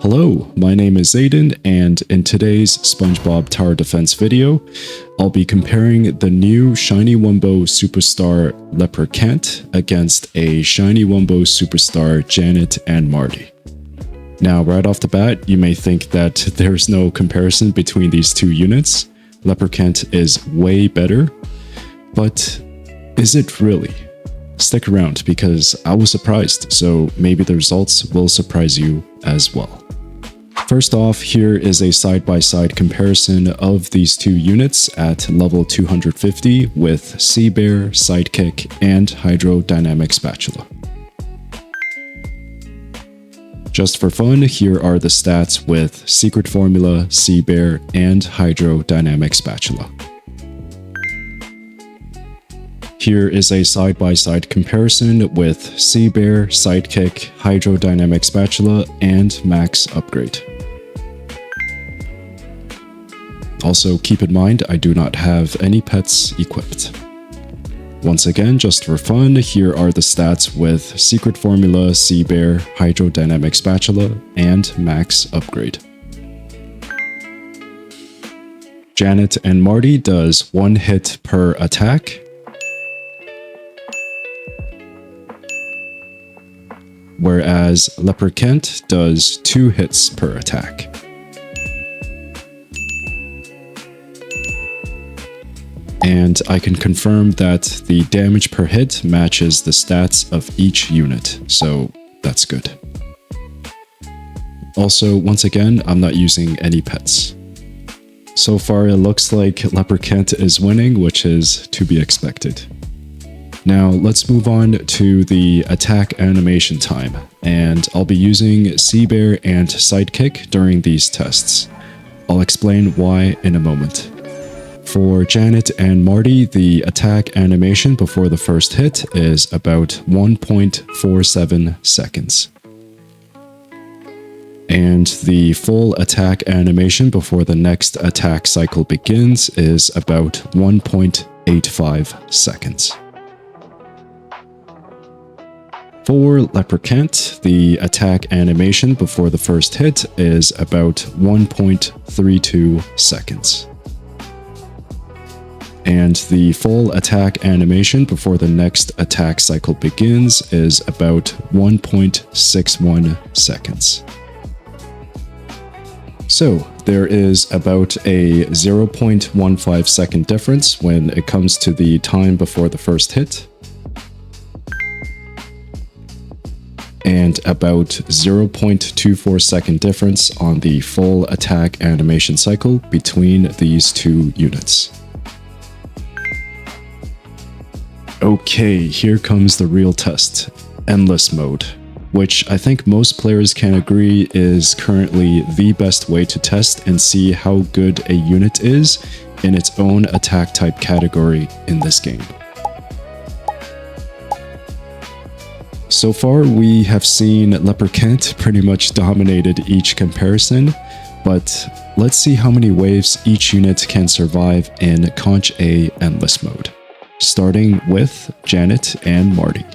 Hello, my name is Aiden, and in today's SpongeBob Tower Defense video, I'll be comparing the new Shiny Wumbo Superstar Lepre-Can't against a Shiny Wumbo Superstar Janet and Marty. Now, right off the bat, you may think that there's no comparison between these two units. Lepre-Can't is way better, but is it really? Stick around because I was surprised, so maybe the results will surprise you as well. First off, here is a side-by-side comparison of these two units at level 250 with Sea Bear, Sidekick, and Hydrodynamic Spatula. Just for fun, here are the stats with Secret Formula, Sea Bear, and Hydrodynamic Spatula. Here is a side-by-side comparison with Sea Bear, Sidekick, Hydrodynamic Spatula, and Max Upgrade. Also, keep in mind, I do not have any pets equipped. Once again, just for fun, here are the stats with Secret Formula, Sea Bear, Hydrodynamic Spatula, and Max Upgrade. Janet and Marty does 1 hit per attack, whereas Lepre-Can't does 2 hits per attack. And I can confirm that the damage per hit matches the stats of each unit, so that's good. Also, once again, I'm not using any pets. So far, it looks like Lepre-Can't is winning, which is to be expected. Now, let's move on to the attack animation time, and I'll be using Sea Bear and Sidekick during these tests. I'll explain why in a moment. For Janet and Marty, the attack animation before the first hit is about 1.47 seconds. And the full attack animation before the next attack cycle begins is about 1.85 seconds. For Lepre-Can't, the attack animation before the first hit is about 1.32 seconds. And the full attack animation before the next attack cycle begins is about 1.61 seconds. So, there is about a 0.15 second difference when it comes to the time before the first hit, and about 0.24 second difference on the full attack animation cycle between these two units. Okay, here comes the real test, Endless Mode, which I think most players can agree is currently the best way to test and see how good a unit is in its own attack type category in this game. So far, we have seen Lepre-Can't pretty much dominated each comparison, but let's see how many waves each unit can survive in Conch A Endless Mode. Starting with Janet and Marty.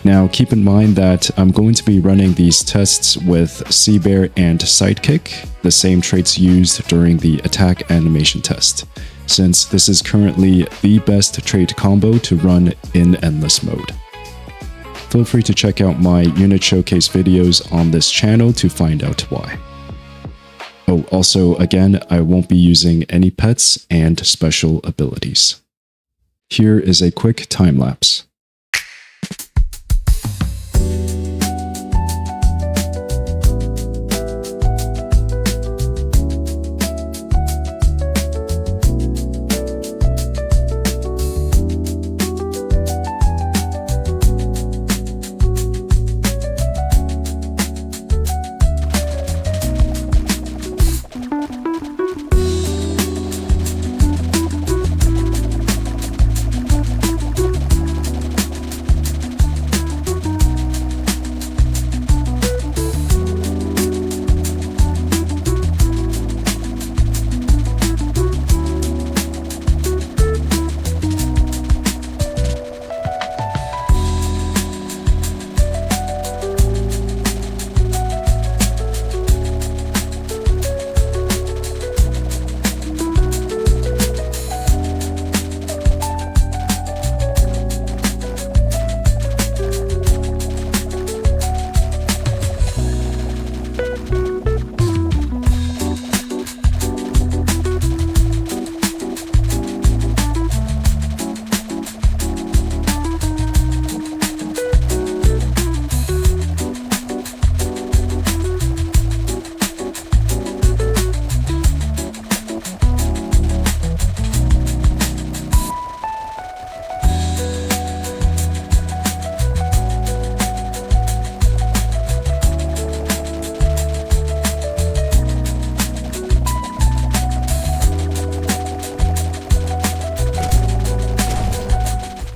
Now keep in mind that I'm going to be running these tests with Sea Bear and Sidekick, the same traits used during the attack animation test, since this is currently the best trait combo to run in Endless Mode. Feel free to check out my unit showcase videos on this channel to find out why. Oh, also, again, I won't be using any pets and special abilities. Here is a quick time lapse.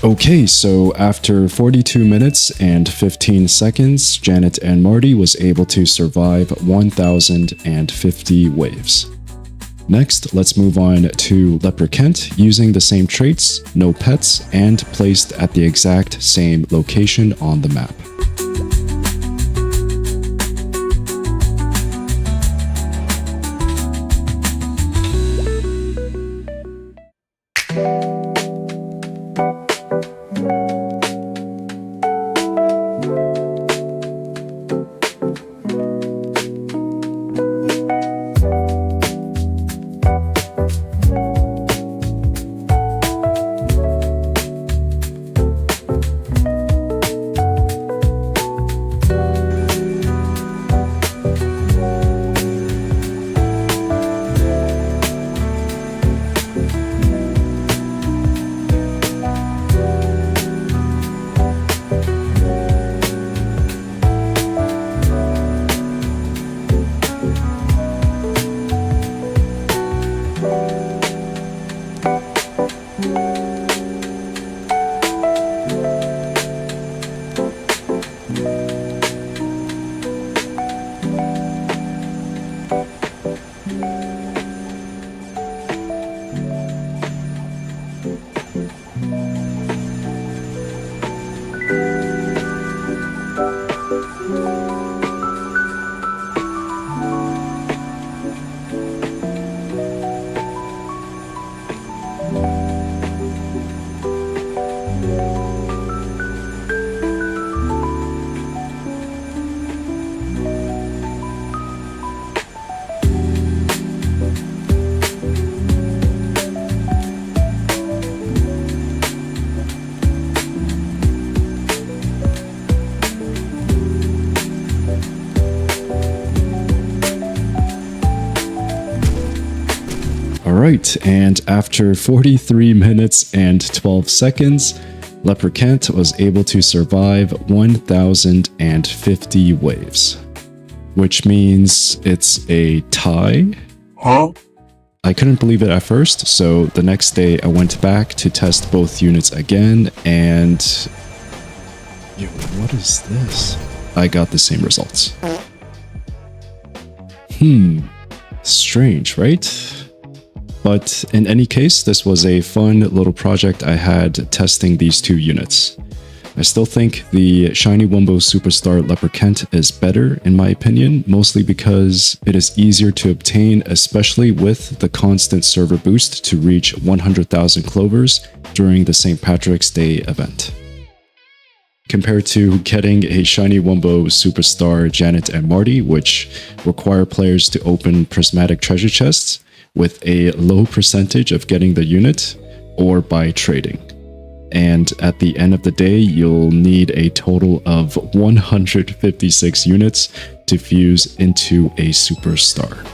Okay, so after 42 minutes and 15 seconds, Janet and Marty was able to survive 1,050 waves. Next, let's move on to Lepre-Can't using the same traits, no pets, and placed at the exact same location on the map. Alright, and after 43 minutes and 12 seconds, Lepre-Can't was able to survive 1,050 waves. Which means it's a tie? Huh? I couldn't believe it at first, so the next day I went back to test both units again, and... Yo, what is this? I got the same results. Strange, right? But in any case, this was a fun little project I had testing these two units. I still think the Shiny Wumbo Superstar Lepre-Can't is better in my opinion, mostly because it is easier to obtain, especially with the constant server boost to reach 100,000 clovers during the St. Patrick's Day event. Compared to getting a Shiny Wumbo Superstar Janet and Marty, which require players to open prismatic treasure chests with a low percentage of getting the unit, or by trading. And at the end of the day, you'll need a total of 156 units to fuse into a superstar.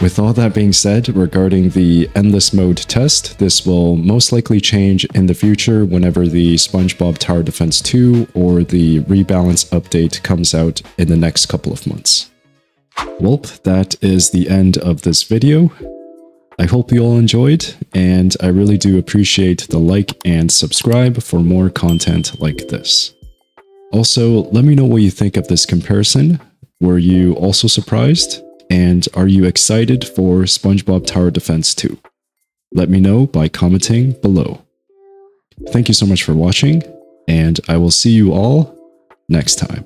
With all that being said, regarding the endless mode test, this will most likely change in the future whenever the SpongeBob Tower Defense 2 or the rebalance update comes out in the next couple of months. Well, that is the end of this video. I hope you all enjoyed, and I really do appreciate the like and subscribe for more content like this. Also, let me know what you think of this comparison. Were you also surprised? And are you excited for SpongeBob Tower Defense 2? Let me know by commenting below. Thank you so much for watching, and I will see you all next time.